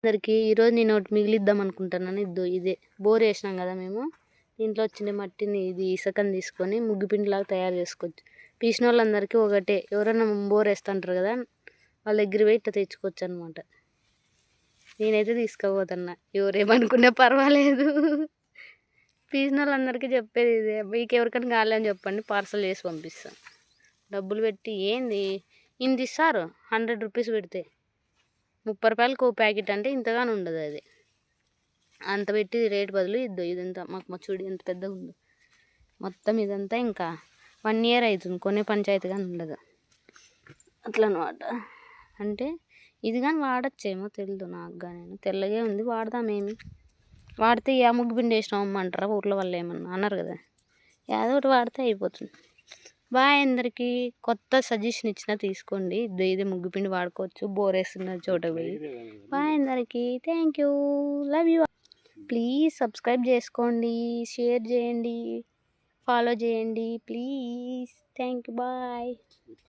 అందరికి ఈరోజు నేను ఒకటి మిగిలిద్దాం అనుకుంటున్నాను. ఇదే బోర్ వేసినాం కదా మేము. దీంట్లో వచ్చిన మట్టిని ఇది ఇసుకని తీసుకొని ముగ్గుపిండిలాగా తయారు చేసుకోవచ్చు. పీసిన వాళ్ళందరికీ ఒకటే, ఎవరైనా బోర్ వేస్తుంటారు కదా వాళ్ళ దగ్గర పోయి ఇట్లా తెచ్చుకోవచ్చు అనమాట. నేనైతే తీసుకుపోతున్నా, ఎవరేమనుకున్నా పర్వాలేదు. పీసిన వాళ్ళందరికీ చెప్పేది ఇదే, మీకు ఎవరికైనా కావాలని చెప్పండి, పార్సల్ చేసి పంపిస్తాను. డబ్బులు పెట్టి ఏంది ఇంత ఇస్తారు, 100 రూపీస్ పెడితే 30 రూపాయలకు ఓ ప్యాకెట్ అంటే ఇంతగానే ఉండదు. అది అంత పెట్టి రేటు బదులు ఇదంతా మాకు చూడు ఎంత పెద్దగా ఉందో. మొత్తం ఇదంతా ఇంకా 1 ఇయర్ అవుతుంది, కొనే పంచాయతీ కానీ ఉండదు అట్లా అనమాట. అంటే ఇది కానీ వాడచ్చేమో తెలియదు నాకు, కానీ తెల్లగే ఉంది, వాడదామేమి. వాడితే ఏ ముగ్గు పిండి వేసినామమ్మ అంటారా ఊర్లో వాళ్ళు, ఏమన్నా అన్నారు కదా. ఏదో ఒకటి వాడితే అయిపోతుంది. బాయ్ అందరికీ. కొత్త సజెషన్ ఇచ్చినా తీసుకోండి, ఇది ముగ్గుపిండి వాడుకోవచ్చు బోర్ వేస్తున్న చోట పోయి. బాయ్ అందరికీ, thank you, love you. Please subscribe చేసుకోండి, షేర్ చేయండి, ఫాలో చేయండి ప్లీజ్. Thank you, bye.